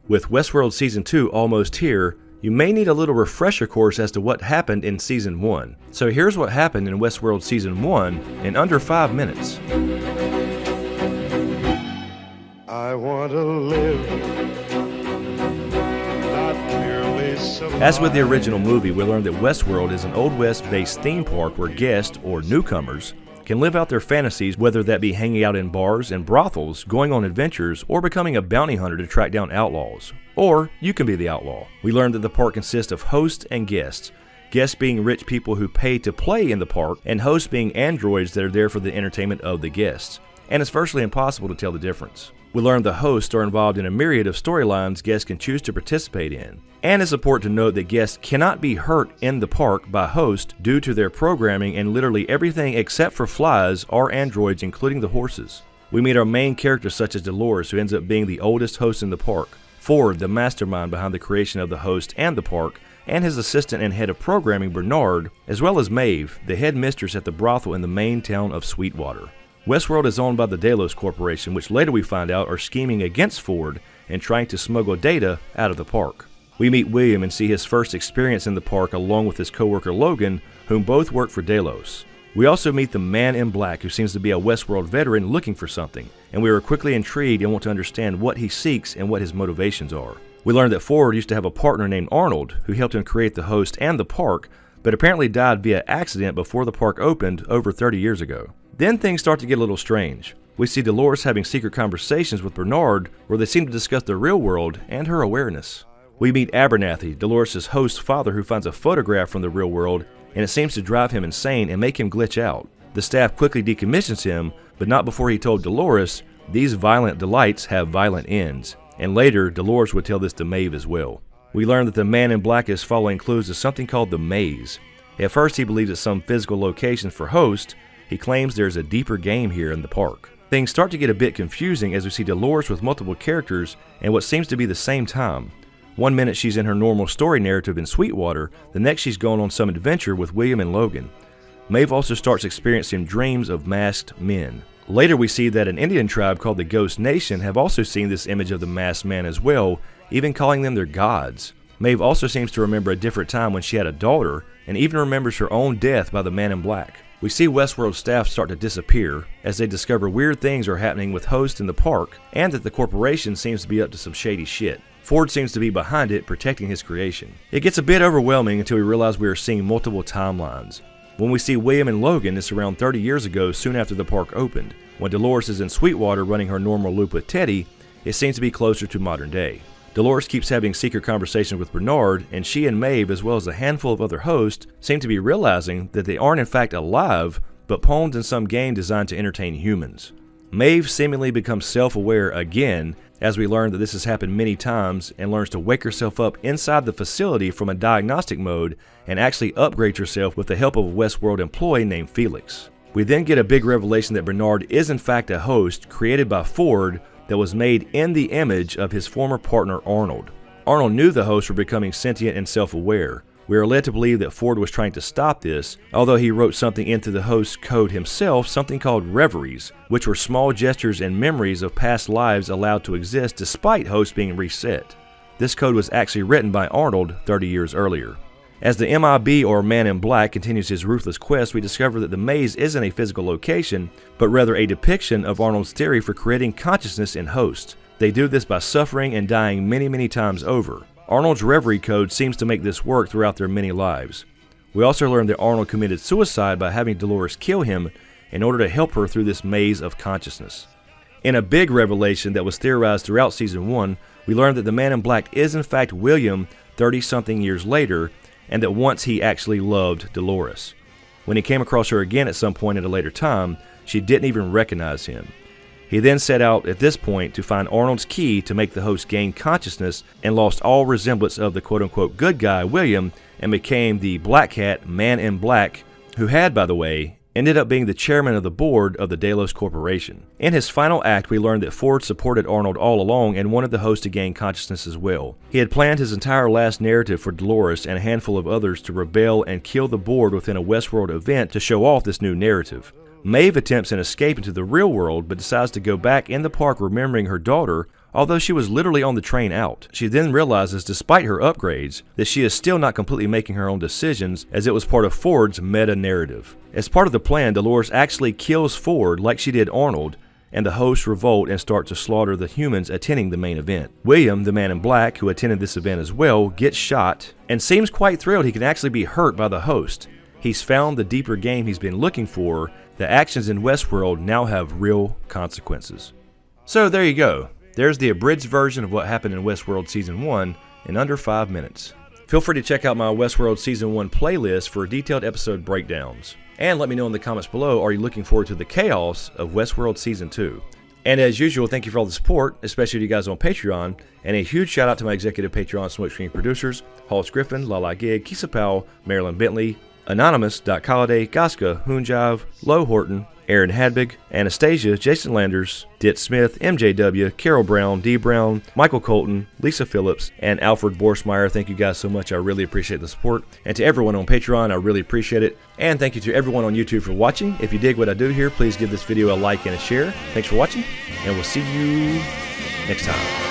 With Westworld Season 2 almost here, you may need a little refresher course as to what happened in Season 1. So here's what happened in Westworld Season 1 in under 5 minutes. I want to live, not merely survive. As with the original movie, we learned that Westworld is an Old West-based theme park where guests, or newcomers, can live out their fantasies, whether that be hanging out in bars and brothels, going on adventures, or becoming a bounty hunter to track down outlaws. Or you can be the outlaw. We learned that the park consists of hosts and guests. Guests being rich people who pay to play in the park, and hosts being androids that are there for the entertainment of the guests. And it's virtually impossible to tell the difference. We learned the hosts are involved in a myriad of storylines guests can choose to participate in. And it's important to note that guests cannot be hurt in the park by hosts due to their programming, and literally everything except for flies are androids, including the horses. We meet our main characters such as Dolores, who ends up being the oldest host in the park, Ford, the mastermind behind the creation of the host and the park, and his assistant and head of programming, Bernard, as well as Maeve, the head mistress at the brothel in the main town of Sweetwater. Westworld is owned by the Delos Corporation, which later we find out are scheming against Ford and trying to smuggle data out of the park. We meet William and see his first experience in the park along with his co-worker Logan, whom both work for Delos. We also meet the man in black, who seems to be a Westworld veteran looking for something, and we are quickly intrigued and want to understand what he seeks and what his motivations are. We learn that Ford used to have a partner named Arnold, who helped him create the host and the park, but apparently died via accident before the park opened over 30 years ago. Then things start to get a little strange. We see Dolores having secret conversations with Bernard where they seem to discuss the real world and her awareness. We meet Abernathy, Dolores' host's father, who finds a photograph from the real world, and it seems to drive him insane and make him glitch out. The staff quickly decommissions him, but not before he told Dolores, these violent delights have violent ends, and later Dolores would tell this to Maeve as well. We learn that the man in black is following clues to something called the Maze. At first he believes it's some physical location for hosts. He claims there's a deeper game here in the park. Things start to get a bit confusing as we see Dolores with multiple characters and what seems to be the same time. One minute she's in her normal story narrative in Sweetwater, the next she's going on some adventure with William and Logan. Maeve also starts experiencing dreams of masked men. Later we see that an Indian tribe called the Ghost Nation have also seen this image of the masked man as well, even calling them their gods. Maeve also seems to remember a different time when she had a daughter, and even remembers her own death by the man in black. We see Westworld staff start to disappear as they discover weird things are happening with hosts in the park, and that the corporation seems to be up to some shady shit. Ford seems to be behind it, protecting his creation. It gets a bit overwhelming until we realize we are seeing multiple timelines. When we see William and Logan, it's around 30 years ago, soon after the park opened. When Dolores is in Sweetwater running her normal loop with Teddy, it seems to be closer to modern day. Dolores keeps having secret conversations with Bernard, and she and Maeve, as well as a handful of other hosts, seem to be realizing that they aren't in fact alive, but pawns in some game designed to entertain humans. Maeve seemingly becomes self-aware again, as we learn that this has happened many times, and learns to wake herself up inside the facility from a diagnostic mode and actually upgrade herself with the help of a Westworld employee named Felix. We then get a big revelation that Bernard is in fact a host created by Ford that was made in the image of his former partner Arnold. Arnold knew the hosts were becoming sentient and self-aware. We are led to believe that Ford was trying to stop this, although he wrote something into the host's code himself, something called reveries, which were small gestures and memories of past lives allowed to exist despite hosts being reset. This code was actually written by Arnold 30 years earlier. As the MIB, or Man in Black, continues his ruthless quest, we discover that the maze isn't a physical location, but rather a depiction of Arnold's theory for creating consciousness in hosts. They do this by suffering and dying many times over. Arnold's reverie code seems to make this work throughout their many lives. We also learn that Arnold committed suicide by having Dolores kill him in order to help her through this maze of consciousness. In a big revelation that was theorized throughout Season 1, we learned that the Man in Black is in fact William 30-something years later, and that once he actually loved Dolores. When he came across her again at some point at a later time, she didn't even recognize him. He then set out at this point to find Arnold's key to make the host gain consciousness, and lost all resemblance of the quote-unquote good guy William, and became the Black Hat Man in Black, who had, by the way, ended up being the chairman of the board of the Delos Corporation. In his final act, we learned that Ford supported Arnold all along and wanted the host to gain consciousness as well. He had planned his entire last narrative for Dolores and a handful of others to rebel and kill the board within a Westworld event to show off this new narrative. Maeve attempts an escape into the real world, but decides to go back in the park remembering her daughter, although she was literally on the train out. She then realizes, despite her upgrades, that she is still not completely making her own decisions, as it was part of Ford's meta-narrative. As part of the plan, Dolores actually kills Ford like she did Arnold, and the hosts revolt and start to slaughter the humans attending the main event. William, the man in black, who attended this event as well, gets shot and seems quite thrilled he can actually be hurt by the host. He's found the deeper game he's been looking for. The actions in Westworld now have real consequences. So there you go. There's the abridged version of what happened in Westworld Season 1 in under 5 minutes. Feel free to check out my Westworld Season 1 playlist for detailed episode breakdowns. And let me know in the comments below, are you looking forward to the chaos of Westworld Season 2? And as usual, thank you for all the support, especially to you guys on Patreon. And a huge shout out to my executive Patreon smokescreen producers, Griffin, Lala, Kissa, Powell, Marylin, Bentley, Anonymous, Colliday, Goska, HoonJive, Horton, Erin, Habig, Anastasia, Jason Landers, DTizSmith, MJW, Carole Brown, D Brown, Michael Colton, Lisa Phillips, and Alfred Borstmayer. Thank you guys so much. I really appreciate the support. And to everyone on Patreon, I really appreciate it. And thank you to everyone on YouTube for watching. If you dig what I do here, please give this video a like and a share. Thanks for watching, and we'll see you next time.